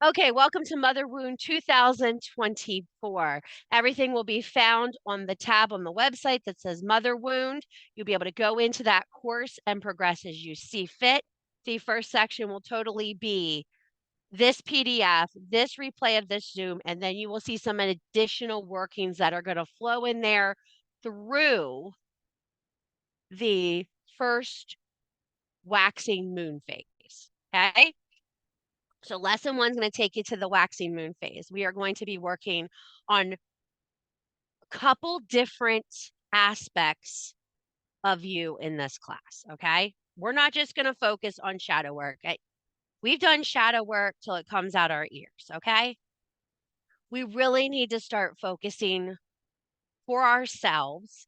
Okay, welcome to Mother Wound 2024. Everything will be found on the tab on the website that says Mother Wound. You'll be able to go into that course and progress as you see fit. The first section will totally be this PDF, this replay of this Zoom, and then you will see some additional workings that are going to flow in there through the first waxing moon phase. Okay? So lesson one is going to take you to the waxing moon phase. We are going to be working on a couple different aspects of you in this class, okay? We're not just going to focus on shadow work. We've done shadow work till it comes out our ears, okay? We really need to start focusing for ourselves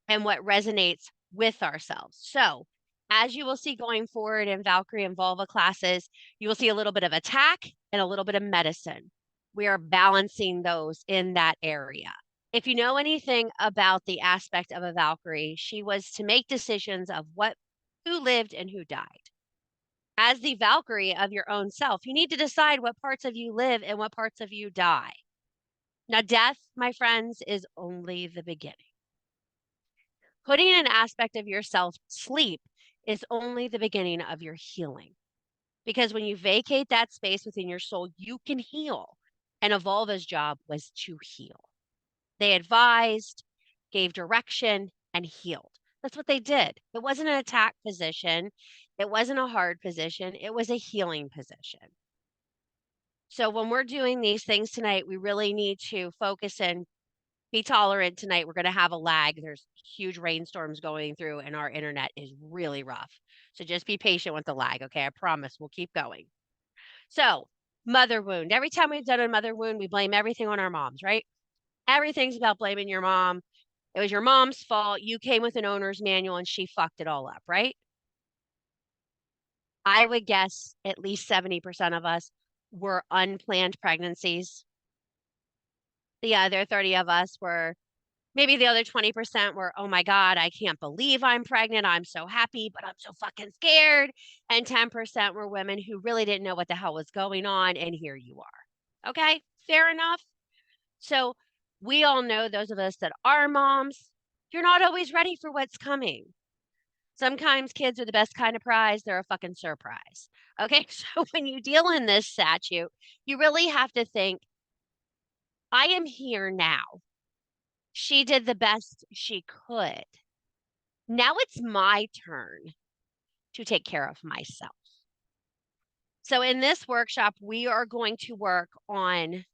and what resonates with ourselves. So as you will see going forward in Valkyrie and Volva classes, you will see a little bit of attack and a little bit of medicine. We are balancing those in that area. If you know anything about the aspect of a Valkyrie, she was to make decisions of who lived and who died. As the Valkyrie of your own self, you need to decide what parts of you live and what parts of you die. Now, death, my friends, is only the beginning. Putting an aspect of yourself to sleep is only the beginning of your healing. Because when you vacate that space within your soul, you can heal. And Volva's job was to heal. They advised, gave direction, and healed. That's what they did. It wasn't an attack position. It wasn't a hard position. It was a healing position. So when we're doing these things tonight, we really need to focus and be tolerant tonight. We're going to have a lag. There's huge rainstorms going through and our internet is really rough. So just be patient with the lag, okay? I promise we'll keep going. So mother wound. Every time we've done a mother wound, we blame everything on our moms, right? Everything's about blaming your mom. It was your mom's fault. You came with an owner's manual and she fucked it all up, right? I would guess at least 70% of us were unplanned pregnancies. The other 30 of us were, maybe the other 20% were, oh my God, I can't believe I'm pregnant. I'm so happy, but I'm so fucking scared. And 10% were women who really didn't know what the hell was going on. And here you are. Okay, fair enough. So we all know, those of us that are moms, you're not always ready for what's coming. Sometimes kids are the best kind of prize. They're a fucking surprise. Okay, so when you deal in this statute, you really have to think, I am here now. She did the best she could. Now it's my turn to take care of myself. So in this workshop, we are going to work on,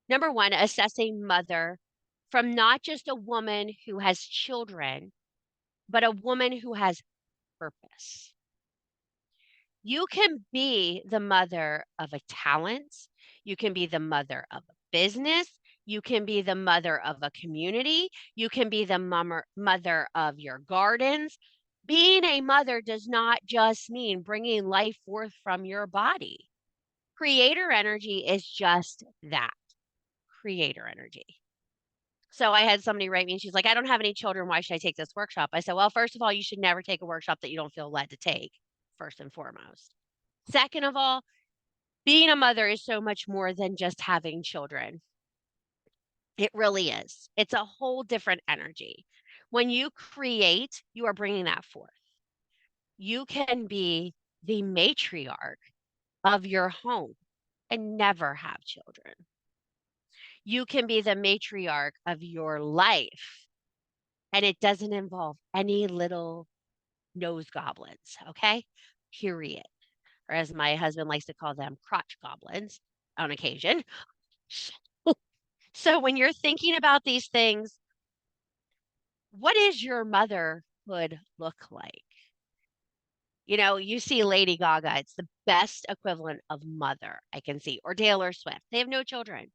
number one, assessing mother from not just a woman who has children, but a woman who has purpose. You can be the mother of a talent. You can be the mother of a business. You can be the mother of a community. You can be the mother of your gardens. Being a mother does not just mean bringing life forth from your body. Creator energy is just that, creator energy. So I had somebody write me and she's like, I don't have any children. Why should I take this workshop? I said, well, first of all, you should never take a workshop that you don't feel led to take, first and foremost. Second of all, being a mother is so much more than just having children. It really is. It's a whole different energy. When you create, you are bringing that forth. You can be the matriarch of your home and never have children. You can be the matriarch of your life, and it doesn't involve any little nose goblins, okay? Period. Or as my husband likes to call them, crotch goblins on occasion. So when you're thinking about these things, what is your motherhood look like? You know, you see Lady Gaga, it's the best equivalent of mother I can see, or Taylor Swift. They have no children,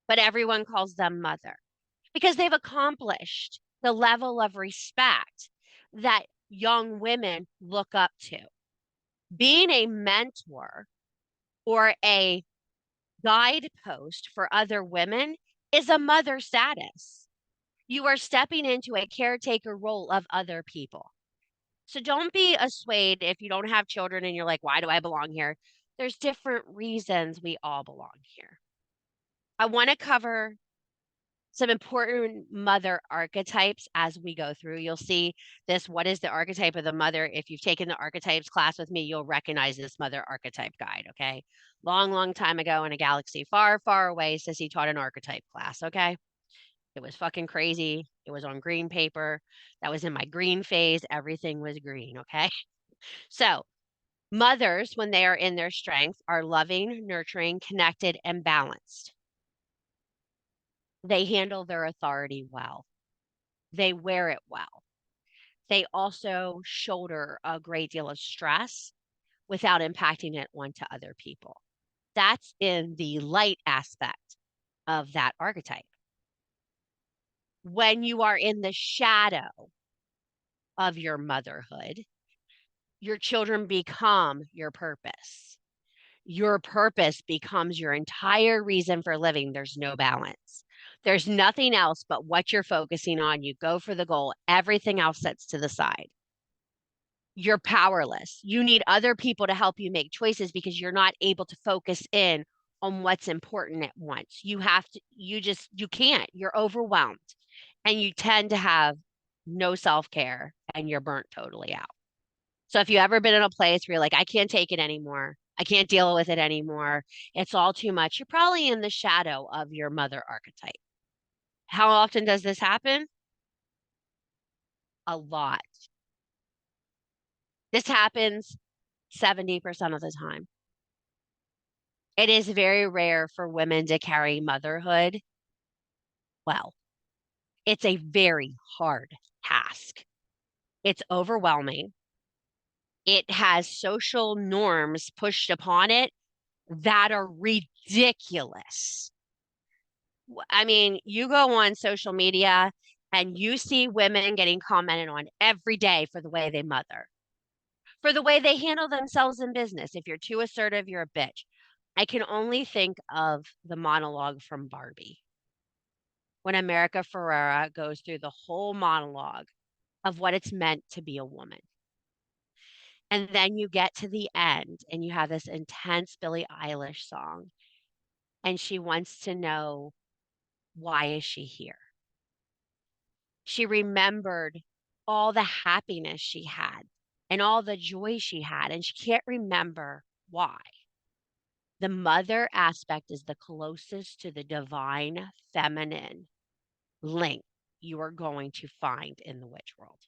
but everyone calls them mother because they've accomplished the level of respect that young women look up to. Being a mentor or a guidepost for other women is a mother status. You are stepping into a caretaker role of other people. So don't be swayed if you don't have children and you're like, why do I belong here? There's different reasons we all belong here. I want to cover some important mother archetypes as we go through. You'll see this, what is the archetype of the mother? If you've taken the archetypes class with me, you'll recognize this mother archetype guide, okay? Long, long time ago in a galaxy far, far away, Sissy taught an archetype class, okay? It was fucking crazy. It was on green paper. That was in my green phase. Everything was green, okay? So, mothers, when they are in their strength, are loving, nurturing, connected, and balanced. They handle their authority well. They wear it well. They also shoulder a great deal of stress without impacting it onto other people. That's in the light aspect of that archetype. When you are in the shadow of your motherhood, your children become your purpose. Your purpose becomes your entire reason for living. There's no balance. There's nothing else but what you're focusing on. You go for the goal, everything else sets to the side. You're powerless. You need other people to help you make choices because you're not able to focus in on what's important at once. You can't. You're overwhelmed and you tend to have no self care and you're burnt totally out. So if you ever been in a place where you're like, I can't take it anymore, I can't deal with it anymore, it's all too much, you're probably in the shadow of your mother archetype. How often does this happen? A lot. This happens 70% of the time. It is very rare for women to carry motherhood well. It's a very hard task. It's overwhelming. It has social norms pushed upon it that are ridiculous. I mean, you go on social media and you see women getting commented on every day for the way they mother, for the way they handle themselves in business. If you're too assertive, you're a bitch. I can only think of the monologue from Barbie when America Ferrera goes through the whole monologue of what it's meant to be a woman. And then you get to the end and you have this intense Billie Eilish song, and she wants to know, why is she here? She remembered all the happiness she had and all the joy she had, and she can't remember why. The mother aspect is the closest to the divine feminine link you are going to find in the witch world.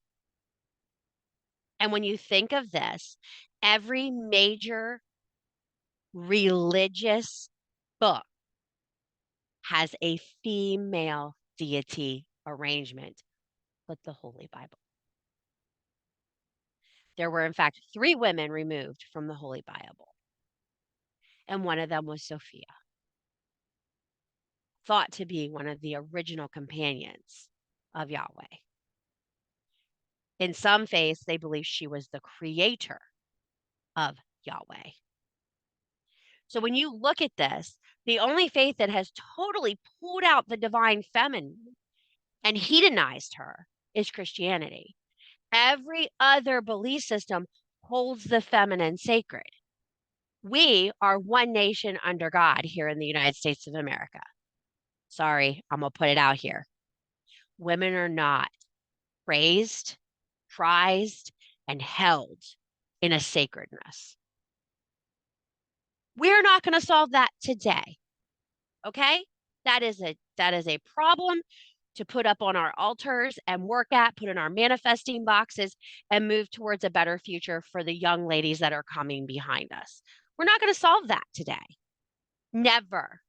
And when you think of this, every major religious book has a female deity arrangement, but the Holy Bible. There were, in fact, 3 women removed from the Holy Bible, and one of them was Sophia, thought to be one of the original companions of Yahweh. In some faiths, they believe she was the creator of Yahweh. So when you look at this, the only faith that has totally pulled out the divine feminine and hedonized her is Christianity. Every other belief system holds the feminine sacred. We are one nation under God here in the United States of America. Sorry, I'm going to put it out here. Women are not praised, prized, and held in a sacredness. We're not going to solve that today. Okay? That is a problem to put up on our altars and work at, put in our manifesting boxes, and move towards a better future for the young ladies that are coming behind us. We're not going to solve that today. Never.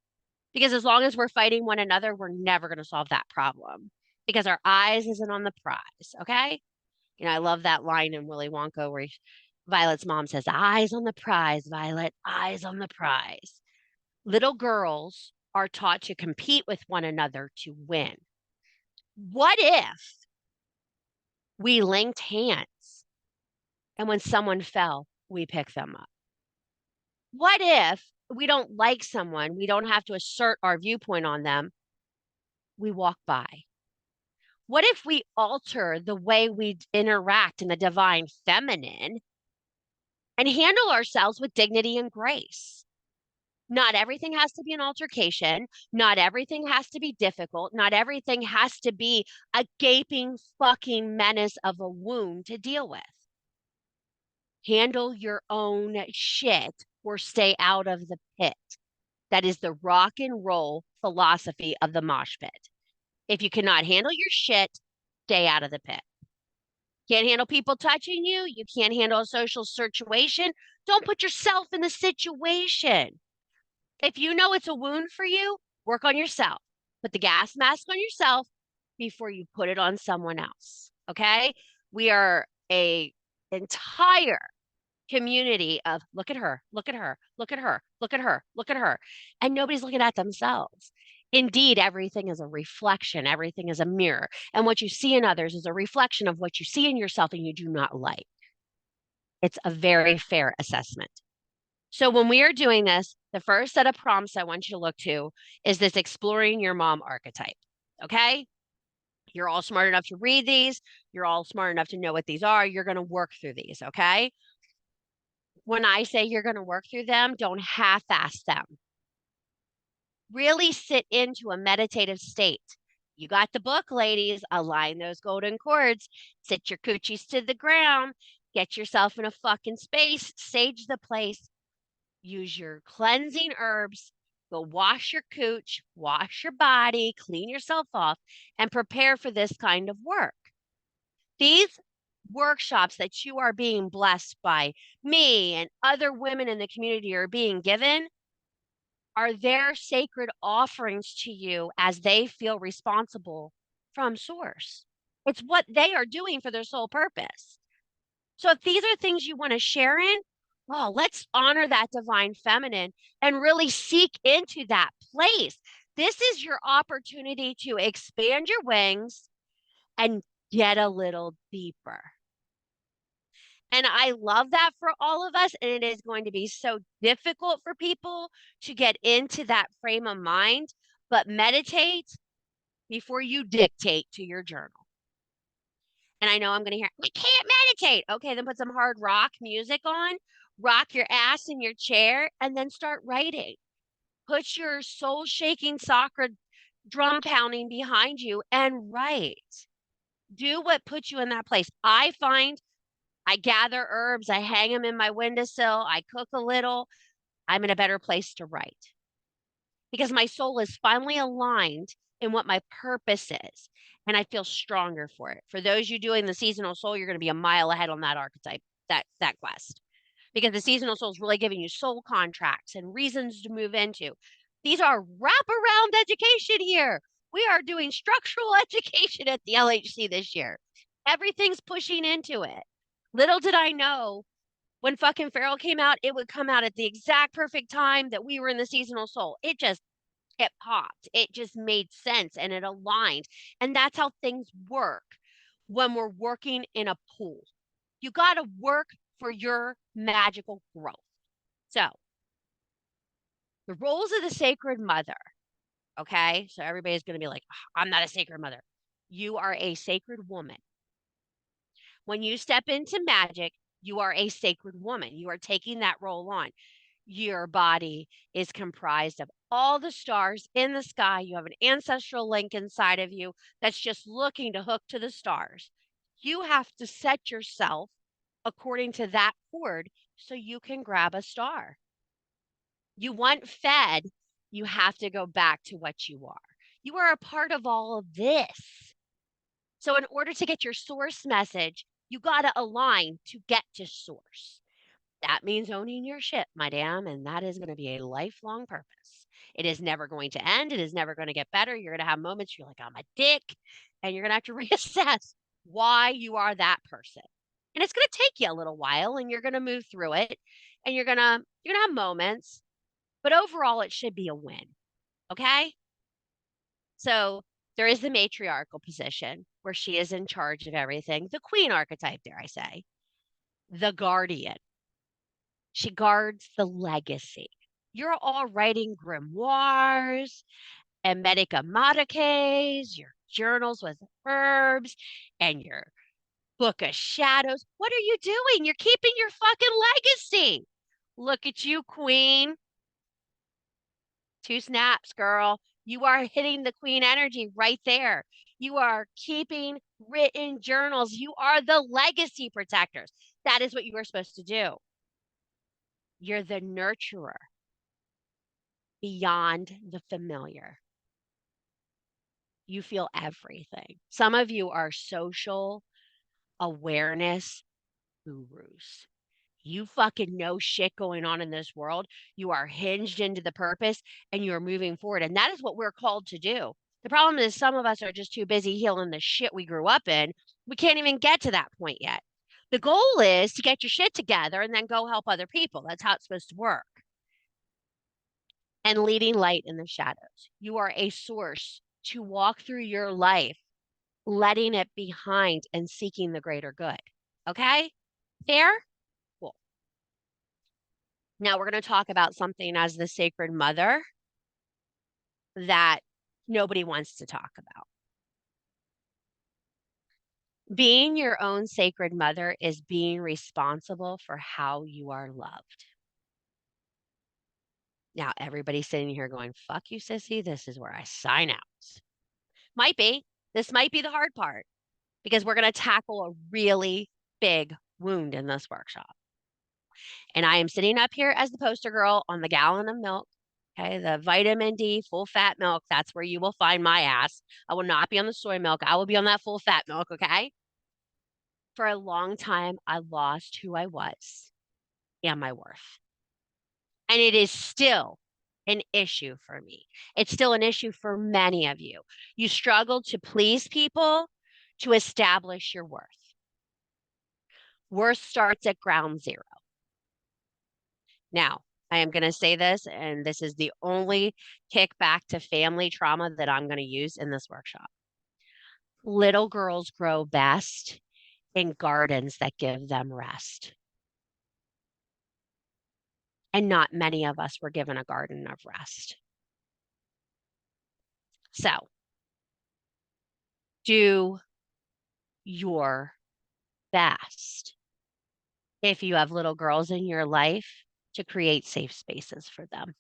Because as long as we're fighting one another, we're never going to solve that problem because our eyes isn't on the prize. Okay? You know, I love that line in Willy Wonka where Violet's mom says, eyes on the prize, Violet, eyes on the prize. Little girls are taught to compete with one another to win. What if we linked hands and when someone fell, we pick them up? What if we don't like someone, we don't have to assert our viewpoint on them, we walk by? What if we alter the way we interact in the divine feminine and handle ourselves with dignity and grace. Not everything has to be an altercation. Not everything has to be difficult. Not everything has to be a gaping fucking menace of a wound to deal with. Handle your own shit or stay out of the pit. That is the rock and roll philosophy of the mosh pit. If you cannot handle your shit, stay out of the pit. Can't handle people touching you. You can't handle a social situation. Don't put yourself in the situation. If you know it's a wound for you, work on yourself. Put the gas mask on yourself before you put it on someone else. Okay? We are a entire community of look at her, look at her, look at her, look at her, look at her. And nobody's looking at themselves. Indeed, everything is a reflection, everything is a mirror. And what you see in others is a reflection of what you see in yourself and you do not like. It's a very fair assessment. So when we are doing this, the first set of prompts I want you to look to is this exploring your mom archetype. Okay? You're all smart enough to read these. You're all smart enough to know what these are. You're going to work through these. Okay? When I say you're going to work through them, don't half-ass them. Really sit into a meditative state. You got the book, ladies. Align those golden cords. Sit your coochies to the ground. Get yourself in a fucking space. Sage the place. Use your cleansing herbs. Go wash your cooch, wash your body, clean yourself off, and prepare for this kind of work. These workshops that you are being blessed by me and other women in the community are being given are their sacred offerings to you as they feel responsible from source. It's what they are doing for their sole purpose. So if these are things you want to share in, well, let's honor that divine feminine and really seek into that place. This is your opportunity to expand your wings and get a little deeper. And I love that for all of us. And it is going to be so difficult for people to get into that frame of mind. But meditate before you dictate to your journal. And I know I'm going to hear, I can't meditate. Okay, then put some hard rock music on, rock your ass in your chair, and then start writing. Put your soul shaking sacred drum pounding behind you and write. Do what puts you in that place. I find I gather herbs, I hang them in my windowsill, I cook a little. I'm in a better place to write because my soul is finally aligned in what my purpose is. And I feel stronger for it. For those you doing the seasonal soul, you're going to be a mile ahead on that archetype, that quest. Because the seasonal soul is really giving you soul contracts and reasons to move into. These are wraparound education here. We are doing structural education at the LHC this year. Everything's pushing into it. Little did I know when fucking Feral came out, it would come out at the exact perfect time that we were in the seasonal soul. It popped. It just made sense and it aligned. And that's how things work when we're working in a pool. You got to work for your magical growth. So, the roles of the sacred mother. Okay. So, everybody's going to be like, I'm not a sacred mother. You are a sacred woman. When you step into magic, you are a sacred woman. You are taking that role on. Your body is comprised of all the stars in the sky. You have an ancestral link inside of you that's just looking to hook to the stars. You have to set yourself according to that cord so you can grab a star. You want fed, you have to go back to what you are. You are a part of all of this. So in order to get your source message, you got to align to get to source. That means owning your shit, my damn, and that is going to be a lifelong purpose. It is never going to end. It is never going to get better. You're going to have moments you're like, I'm a dick, and you're going to have to reassess why you are that person. And it's going to take you a little while, and you're going to move through it, and you're going to have moments, but overall, it should be a win. Okay? So there is the matriarchal position where she is in charge of everything. The queen archetype, dare I say. The guardian. She guards the legacy. You're all writing grimoires and medicamatiques, your journals with herbs, and your Book of Shadows. What are you doing? You're keeping your fucking legacy. Look at you, queen. 2 snaps, girl. You are hitting the queen energy right there. You are keeping written journals. You are the legacy protectors. That is what you are supposed to do. You're the nurturer beyond the familiar. You feel everything. Some of you are social awareness gurus. You fucking know shit going on in this world. You are hinged into the purpose and you are moving forward. And that is what we're called to do. The problem is some of us are just too busy healing the shit we grew up in. We can't even get to that point yet. The goal is to get your shit together and then go help other people. That's how it's supposed to work. And leading light in the shadows. You are a source to walk through your life, letting it behind and seeking the greater good. Okay? Fair? Cool. Now we're going to talk about something as the sacred mother that nobody wants to talk about. Being your own sacred mother is being responsible for how you are loved. Now, everybody's sitting here going, fuck you, sissy. This is where I sign out. Might be. This might be the hard part because we're going to tackle a really big wound in this workshop. And I am sitting up here as the poster girl on the gallon of milk. Okay, the vitamin D full fat milk. That's where you will find my ass. I will not be on the soy milk. I will be on that full fat milk. Okay. For a long time, I lost who I was and my worth. And it is still an issue for me. It's still an issue for many of you. You struggle to please people to establish your worth. Worth starts at ground zero. Now, I am going to say this, and this is the only kickback to family trauma that I'm going to use in this workshop. Little girls grow best in gardens that give them rest. And not many of us were given a garden of rest. So, do your best if you have little girls in your life to create safe spaces for them.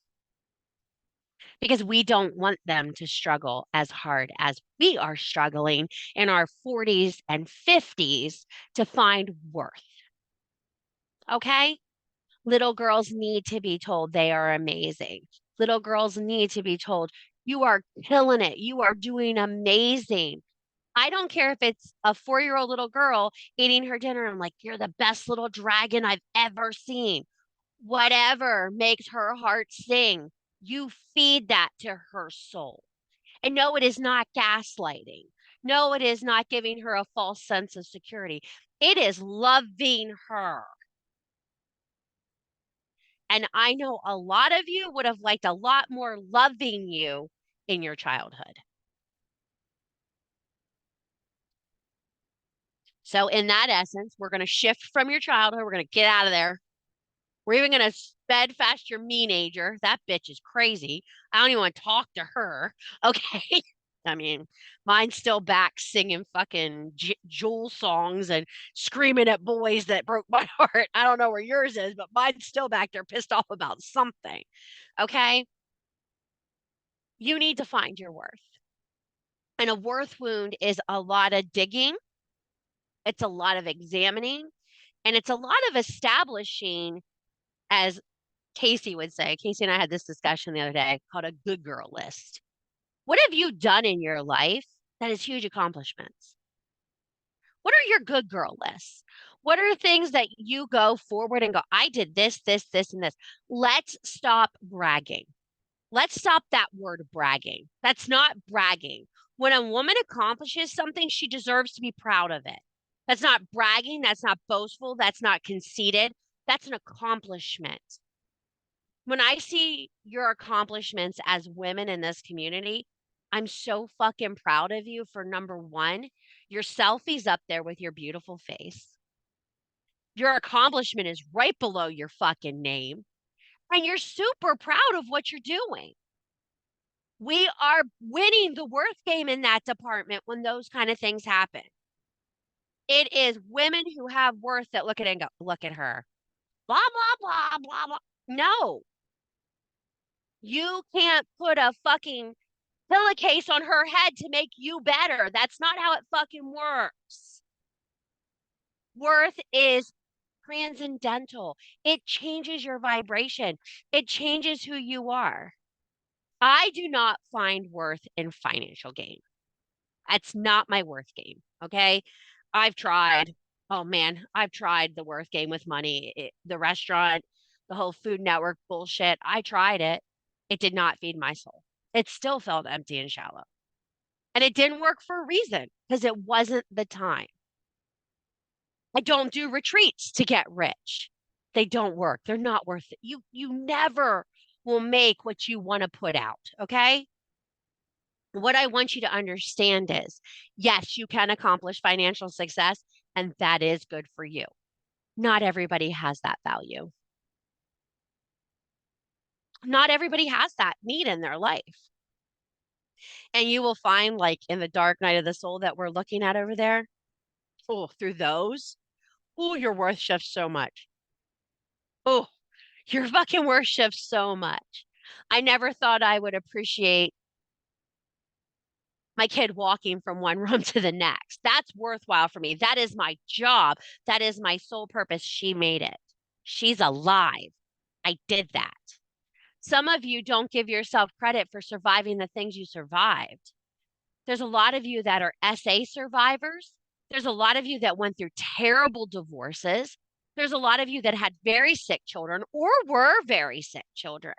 Because we don't want them to struggle as hard as we are struggling in our 40s and 50s to find worth. Okay? Little girls need to be told they are amazing. Little girls need to be told, you are killing it. You are doing amazing. I don't care if it's a 4-year-old little girl eating her dinner. I'm like, you're the best little dragon I've ever seen. Whatever makes her heart sing, you feed that to her soul. And no, it is not gaslighting. No, it is not giving her a false sense of security. It is loving her. And I know a lot of you would have liked a lot more loving you in your childhood. So in that essence, we're going to shift from your childhood. We're going to get out of there. We're even going to steadfast your teenager. That bitch is crazy. I don't even want to talk to her. Okay. I mean, mine's still back singing fucking Jewel songs and screaming at boys that broke my heart. I don't know where yours is, but mine's still back there pissed off about something. Okay. You need to find your worth. And a worth wound is a lot of digging. It's a lot of examining. And it's a lot of establishing, as Casey would say. Casey and I had this discussion the other day called a good girl list. What have you done in your life that is huge accomplishments? What are your good girl lists? What are things that you go forward and go, I did this, this, this, and this? Let's stop bragging. Let's stop that word bragging. That's not bragging. When a woman accomplishes something, she deserves to be proud of it. That's not bragging. That's not boastful. That's not conceited. That's an accomplishment. When I see your accomplishments as women in this community, I'm so fucking proud of you for number one, your selfie's up there with your beautiful face. Your accomplishment is right below your fucking name. And you're super proud of what you're doing. We are winning the worth game in that department when those kind of things happen. It is women who have worth that look at it and go, look at her. Blah, blah, blah, blah, blah. No, you can't put a fucking pillowcase on her head to make you better. That's not how it fucking works. Worth is transcendental. It changes your vibration. It changes who you are. I do not find worth in financial gain. That's not my worth game. Okay. I've tried. Oh man, I've tried the worth game with money. The restaurant, the whole Food Network bullshit. I tried it. It did not feed my soul. It still felt empty and shallow. And it didn't work for a reason because it wasn't the time. I don't do retreats to get rich. They don't work. They're not worth it. You never will make what you want to put out, okay? What I want you to understand is, yes, you can accomplish financial success, and that is good for you. Not everybody has that value. Not everybody has that need in their life. And you will find, like in the dark night of the soul that we're looking at over there, oh, through those, oh, your worth shifts so much. Oh, your fucking worth shifts so much. I never thought I would appreciate my kid walking from one room to the next. That's worthwhile for me. That is my job. That is my sole purpose. She made it. She's alive. I did that. Some of you don't give yourself credit for surviving the things you survived. There's a lot of you that are SA survivors. There's a lot of you that went through terrible divorces. There's a lot of you that had very sick children or were very sick children.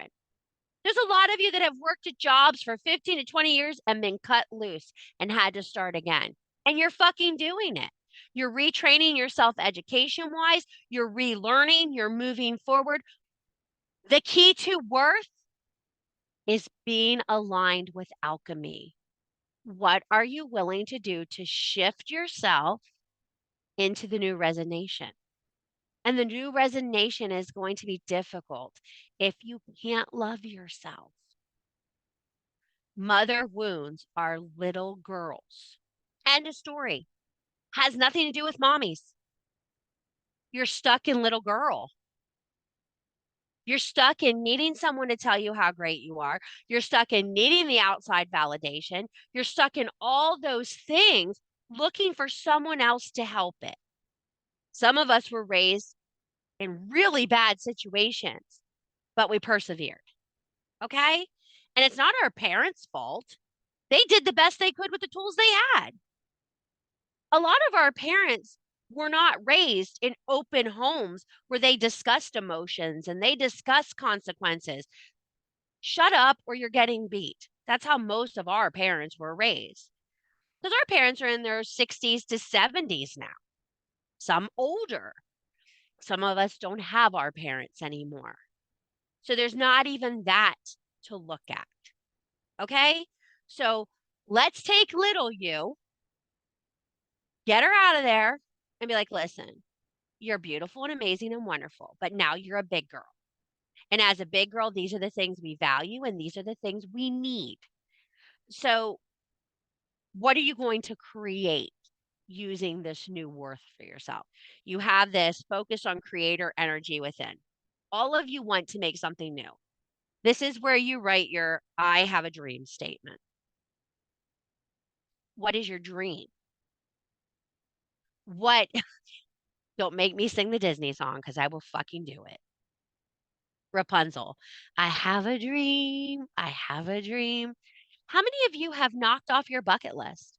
There's a lot of you that have worked at jobs for 15 to 20 years and been cut loose and had to start again. And you're fucking doing it. You're retraining yourself education wise. You're relearning. You're moving forward. The key to worth is being aligned with alchemy. What are you willing to do to shift yourself into the new resonation? And the new resonation is going to be difficult if you can't love yourself. Mother wounds are little girls. End of story. Has nothing to do with mommies. You're stuck in little girl. You're stuck in needing someone to tell you how great you are. You're stuck in needing the outside validation. You're stuck in all those things looking for someone else to help it. Some of us were raised in really bad situations, but we persevered. Okay? And it's not our parents' fault. They did the best they could with the tools they had. A lot of our parents were not raised in open homes where they discussed emotions and they discussed consequences. Shut up or you're getting beat. That's how most of our parents were raised. Because our parents are in their 60s to 70s now, some older. Some of us don't have our parents anymore. So there's not even that to look at. Okay? So let's take little you, get her out of there, and be like, listen, you're beautiful and amazing and wonderful, but now you're a big girl. And as a big girl, these are the things we value and these are the things we need. So, what are you going to create using this new worth for yourself? You have this focus on creator energy within. All of you want to make something new. This is where you write your I have a dream statement. What is your dream? What? Don't make me sing the Disney song because I will fucking do it. Rapunzel. I have a dream. I have a dream. How many of you have knocked off your bucket list?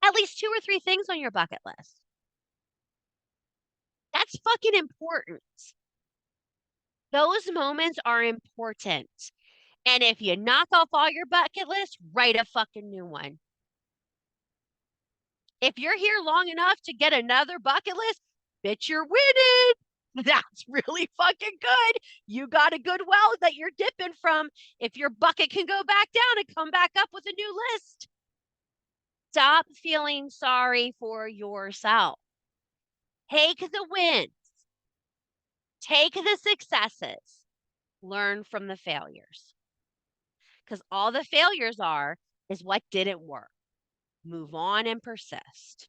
At least 2 or 3 things on your bucket list. That's fucking important. Those moments are important. And if you knock off all your bucket list, write a fucking new one. If you're here long enough to get another bucket list, bitch, you're winning. That's really fucking good. You got a good well that you're dipping from. If your bucket can go back down and come back up with a new list. Stop feeling sorry for yourself. Take the wins. Take the successes. Learn from the failures. Because all the failures is what didn't work. Move on and persist.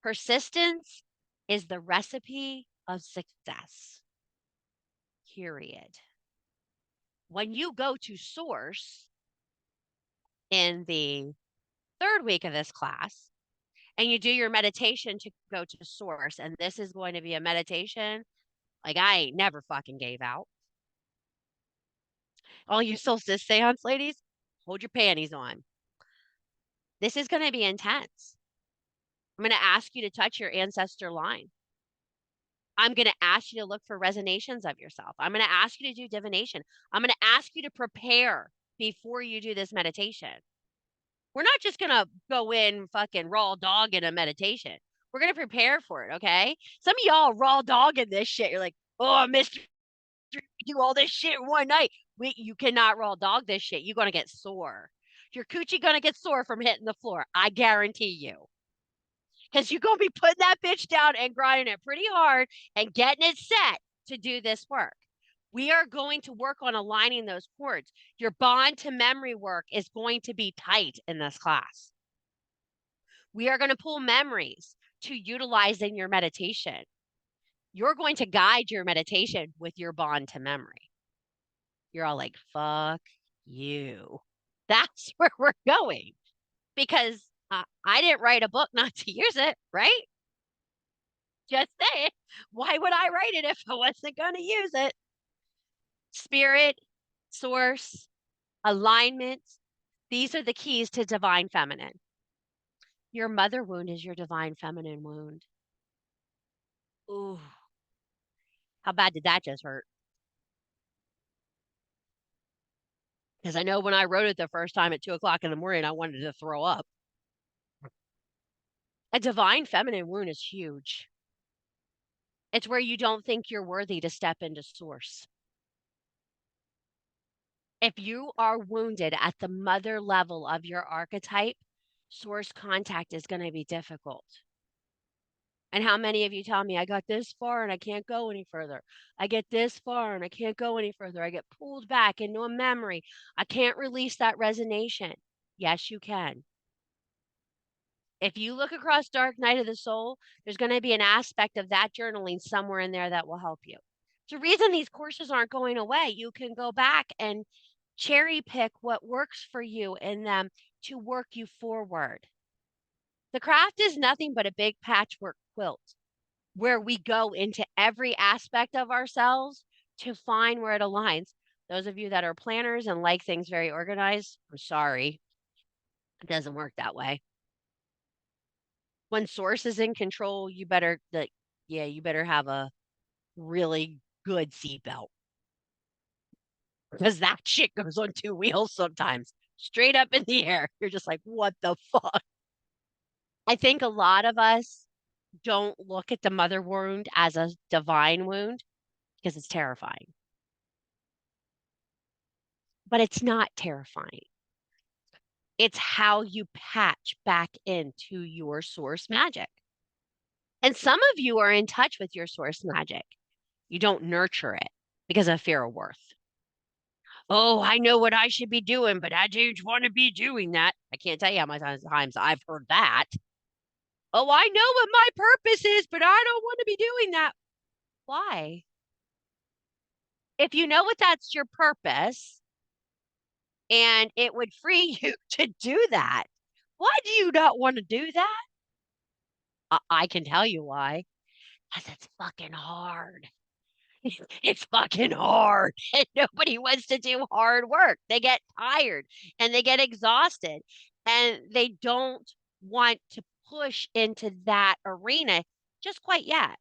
Persistence is the recipe of success, period. When you go to source in the third week of this class and you do your meditation to go to source, and this is going to be a meditation like I ain't never fucking gave out. All you solstice seance ladies, hold your panties on. This is going to be intense. I'm going to ask you to touch your ancestor line. I'm going to ask you to look for resonations of yourself. I'm going to ask you to do divination. I'm going to ask you to prepare before you do this meditation. We're not just going to go in fucking raw dog in a meditation. We're going to prepare for it, okay? Some of y'all raw dog in this shit. You're like, oh, Mr. Do all this shit in one night. You cannot raw dog this shit. You're going to get sore. Your coochie going to get sore from hitting the floor. I guarantee you. Because you're going to be putting that bitch down and grinding it pretty hard and getting it set to do this work. We are going to work on aligning those cords. Your bond to memory work is going to be tight in this class. We are going to pull memories to utilize in your meditation. You're going to guide your meditation with your bond to memory. You're all like, fuck you. That's where we're going. Because I didn't write a book not to use it, right? Just say it. Why would I write it if I wasn't going to use it? Spirit, source, alignment. These are the keys to divine feminine. Your mother wound is your divine feminine wound. Ooh. How bad did that just hurt? Because I know when I wrote it the first time at 2:00 in the morning, I wanted to throw up. A divine feminine wound is huge. It's where you don't think you're worthy to step into source. If you are wounded at the mother level of your archetype, source contact is going to be difficult. And how many of you tell me, I got this far and I can't go any further? I get this far and I can't go any further. I get pulled back into a memory. I can't release that resonation. Yes, you can. If you look across Dark Night of the Soul, there's going to be an aspect of that journaling somewhere in there that will help you. It's the reason these courses aren't going away. You can go back and cherry pick what works for you in them to work you forward. The craft is nothing but a big patchwork quilt where we go into every aspect of ourselves to find where it aligns. Those of you that are planners and like things very organized, I'm sorry. It doesn't work that way. When source is in control, you better have a really good seatbelt. Because that shit goes on two wheels sometimes, straight up in the air. You're just like, what the fuck? I think a lot of us don't look at the mother wound as a divine wound because it's terrifying. But it's not terrifying. It's how you patch back into your source magic. And some of you are in touch with your source magic. You don't nurture it because of fear of worth. Oh, I know what I should be doing, but I don't want to be doing that. I can't tell you how many times I've heard that. Oh, I know what my purpose is, but I don't want to be doing that. Why? If you know what that's your purpose and it would free you to do that, why do you not want to do that? I can tell you why. Because it's fucking hard. It's fucking hard. And nobody wants to do hard work. They get tired and they get exhausted and they don't want to push into that arena just quite yet.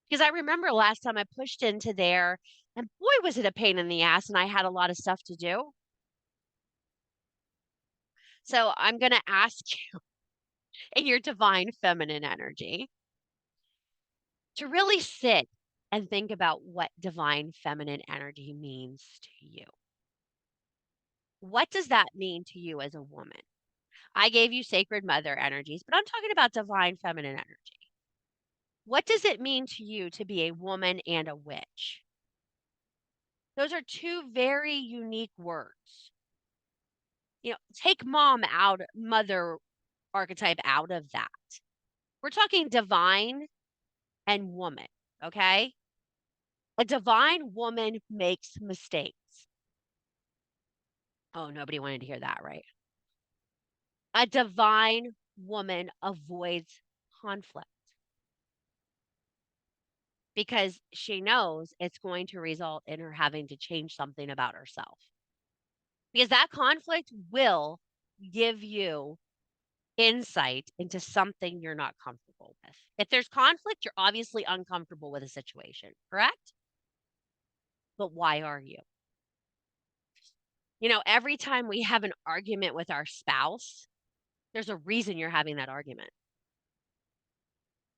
Because I remember last time I pushed into there, and boy, was it a pain in the ass, and I had a lot of stuff to do. So I'm going to ask you in your divine feminine energy to really sit and think about what divine feminine energy means to you. What does that mean to you as a woman? I gave you sacred mother energies, but I'm talking about divine feminine energy. What does it mean to you to be a woman and a witch? Those are two very unique words. You know, take mom out, mother archetype out of that. We're talking divine and woman, okay? A divine woman makes mistakes. Oh, nobody wanted to hear that, right? A divine woman avoids conflict because she knows it's going to result in her having to change something about herself. Because that conflict will give you insight into something you're not comfortable with. If there's conflict, you're obviously uncomfortable with a situation, correct? But why are you? You know, every time we have an argument with our spouse, there's a reason you're having that argument.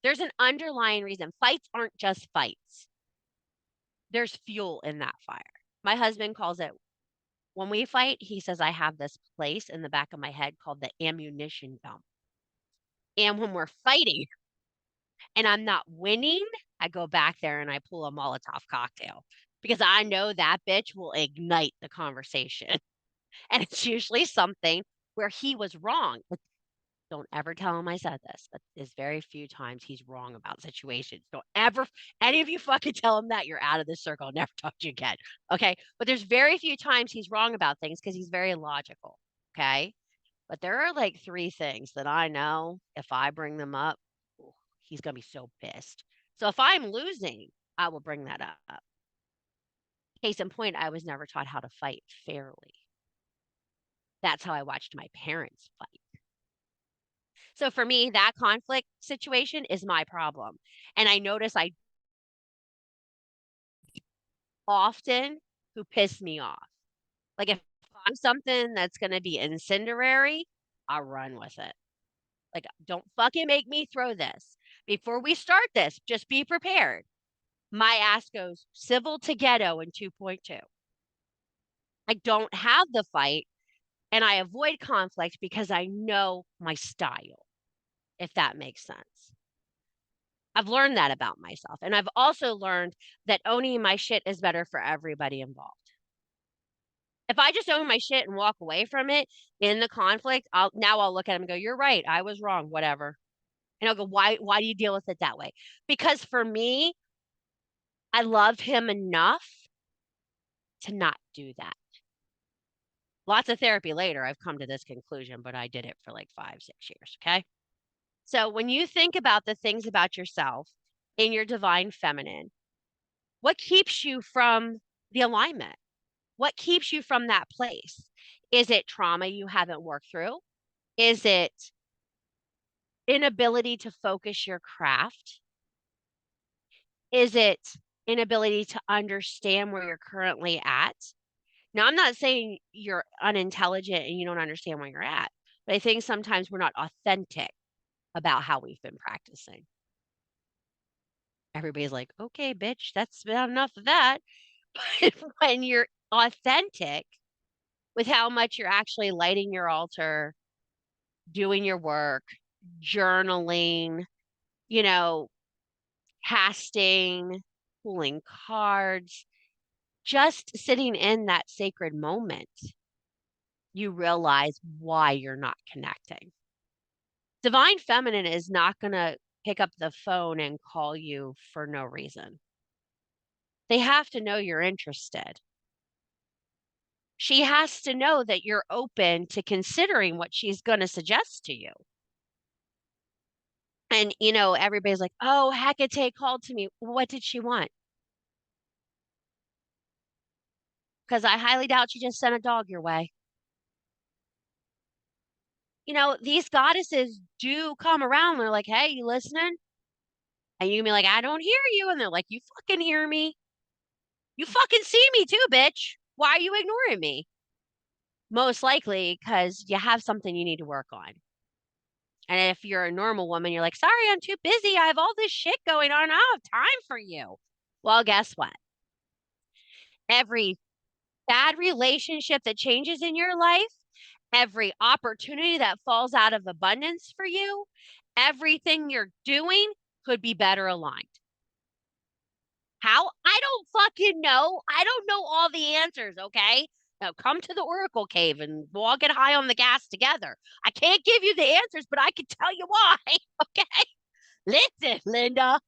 There's an underlying reason. Fights aren't just fights. There's fuel in that fire. My husband calls it, when we fight, he says, I have this place in the back of my head called the ammunition dump. And when we're fighting and I'm not winning, I go back there and I pull a Molotov cocktail because I know that bitch will ignite the conversation. And it's usually something where he was wrong. But don't ever tell him I said this, but there's very few times he's wrong about situations. Don't ever, any of you fucking tell him that, you're out of this circle. I'll never talk to you again. Okay. But there's very few times he's wrong about things because he's very logical. Okay. But there are like 3 things that I know if I bring them up, ooh, he's going to be so pissed. So if I'm losing, I will bring that up. Case in point, I was never taught how to fight fairly. That's how I watched my parents fight. So for me, that conflict situation is my problem. And I notice I often who piss me off. Like if I'm something that's going to be incendiary, I'll run with it. Like, don't fucking make me throw this. Before we start this, just be prepared. My ass goes civil to ghetto in 2.2. I don't have the fight and I avoid conflict because I know my style, if that makes sense. I've learned that about myself. And I've also learned that owning my shit is better for everybody involved. If I just own my shit and walk away from it in the conflict, I'll look at him and go, "You're right. I was wrong. Whatever." And I'll go, why do you deal with it that way? Because for me, I love him enough to not do that. Lots of therapy later, I've come to this conclusion, but I did it for like 5-6 years. Okay. So when you think about the things about yourself in your divine feminine, what keeps you from the alignment? What keeps you from that place? Is it trauma you haven't worked through? Is it inability to focus your craft? Is it inability to understand where you're currently at? Now, I'm not saying you're unintelligent and you don't understand where you're at, but I think sometimes we're not authentic about how we've been practicing. Everybody's like, okay, bitch, that's about enough of that. But when you're authentic with how much you're actually lighting your altar, doing your work, journaling, you know, casting, pulling cards, just sitting in that sacred moment, you realize why you're not connecting. Divine Feminine is not going to pick up the phone and call you for no reason. They have to know you're interested. She has to know that you're open to considering what she's going to suggest to you. And, you know, everybody's like, oh, Hecate called to me. What did she want? Because I highly doubt she just sent a dog your way. You know, these goddesses do come around. They're like, hey, you listening? And you can be like, I don't hear you. And they're like, you fucking hear me. You fucking see me too, bitch. Why are you ignoring me? Most likely because you have something you need to work on. And if you're a normal woman, you're like, sorry, I'm too busy. I have all this shit going on. I don't have time for you. Well, guess what? Every bad relationship that changes in your life, every opportunity that falls out of abundance for you, everything you're doing could be better aligned. How? I don't fucking know. I don't know all the answers, okay? Now come to the Oracle Cave and we'll all get high on the gas together. I can't give you the answers, but I can tell you why, okay? Listen, Linda,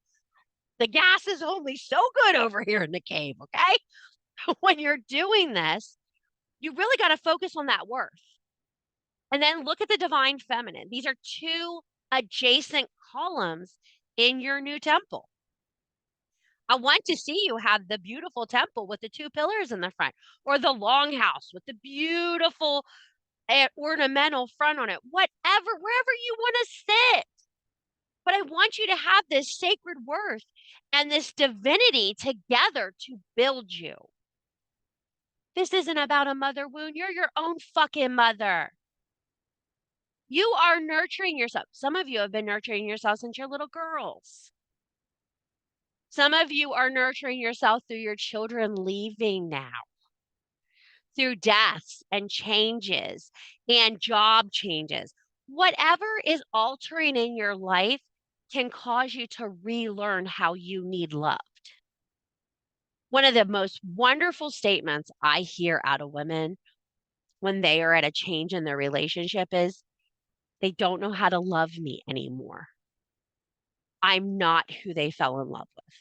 the gas is only so good over here in the cave, okay? When you're doing this, you really got to focus on that worth. And then look at the divine feminine. These are two adjacent columns in your new temple. I want to see you have the beautiful temple with the two pillars in the front, or the longhouse with the beautiful ornamental front on it, whatever, wherever you want to sit. But I want you to have this sacred worth and this divinity together to build you. This isn't about a mother wound. You're your own fucking mother. You are nurturing yourself. Some of you have been nurturing yourself since you're little girls. Some of you are nurturing yourself through your children leaving now, through deaths and changes and job changes. Whatever is altering in your life can cause you to relearn how you need loved. One of the most wonderful statements I hear out of women when they are at a change in their relationship is, they don't know how to love me anymore. I'm not who they fell in love with.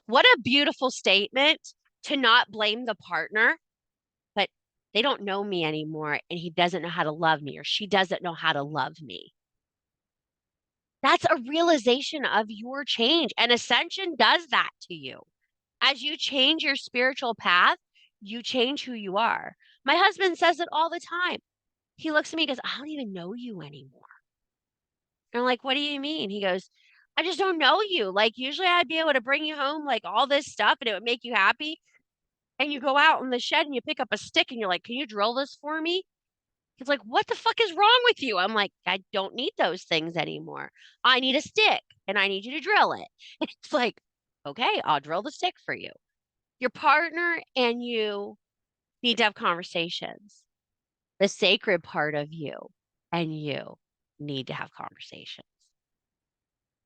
What a beautiful statement to not blame the partner, but they don't know me anymore and he doesn't know how to love me or she doesn't know how to love me. That's a realization of your change. And ascension does that to you. As you change your spiritual path, you change who you are. My husband says it all the time. He looks at me and goes, I don't even know you anymore. And I'm like, what do you mean? He goes, I just don't know you. Like, usually I'd be able to bring you home, like all this stuff, and it would make you happy. And you go out in the shed and you pick up a stick and you're like, can you drill this for me? He's like, what the fuck is wrong with you? I'm like, I don't need those things anymore. I need a stick and I need you to drill it. And it's like, okay, I'll drill the stick for you. Your partner and you need to have conversations. The sacred part of you and you need to have conversations.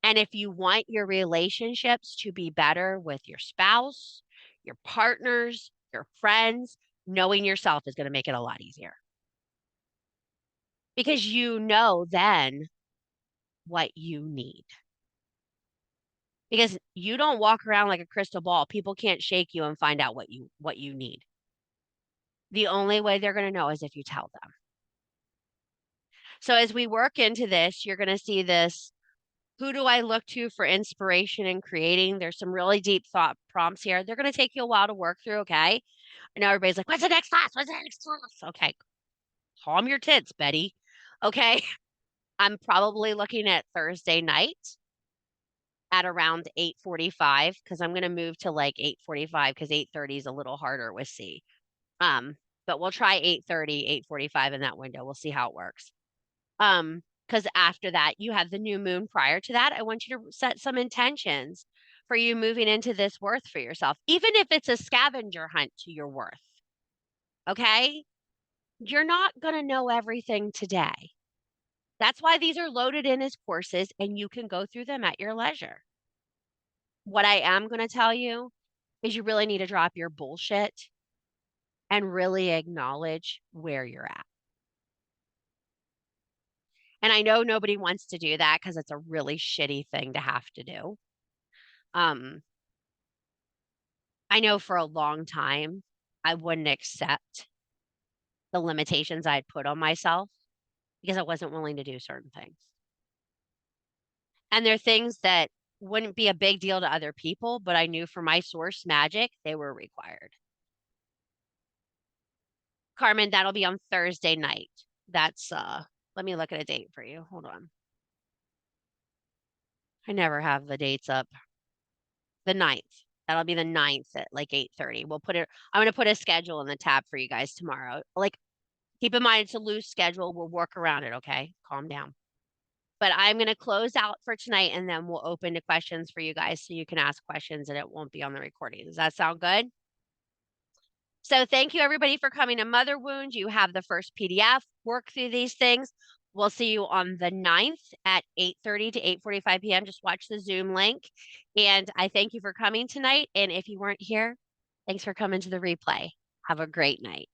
And if you want your relationships to be better with your spouse, your partners, your friends, knowing yourself is going to make it a lot easier. Because you know then what you need. Because you don't walk around like a crystal ball. People can't shake you and find out what you need. The only way they're going to know is if you tell them. So as we work into this, you're going to see this. Who do I look to for inspiration in creating? There's some really deep thought prompts here. They're going to take you a while to work through, okay? I know everybody's like, what's the next class? What's the next class? Okay, calm your tits, Betty. Okay, I'm probably looking at Thursday night at around 8:45 because I'm going to move to like 8:45 because 8:30 is a little harder with C. But we'll try 8:30, 8:45 in that window. We'll see how it works. Because after that, you have the new moon prior to that. I want you to set some intentions for you moving into this worth for yourself, even if it's a scavenger hunt to your worth. Okay? You're not going to know everything today. That's why these are loaded in as courses and you can go through them at your leisure. What I am going to tell you is you really need to drop your bullshit and really acknowledge where you're at. And I know nobody wants to do that because it's a really shitty thing to have to do. I know for a long time, I wouldn't accept the limitations I'd put on myself because I wasn't willing to do certain things. And they're things that wouldn't be a big deal to other people, but I knew for my source magic, they were required. Carmen, that'll be on Thursday night. That's, let me look at a date for you. Hold on. I never have the dates up. The 9th. That'll be the 9th at like 8:30. We'll put it, I'm going to put a schedule in the tab for you guys tomorrow. Like, keep in mind, it's a loose schedule. We'll work around it. Okay. Calm down. But I'm going to close out for tonight and then we'll open to questions for you guys so you can ask questions and it won't be on the recording. Does that sound good? So thank you everybody for coming to Mother Wound. You have the first PDF. Work through these things. We'll see you on the 9th at 8:30 to 8:45 p.m. Just watch the Zoom link. And I thank you for coming tonight. And if you weren't here, thanks for coming to the replay. Have a great night.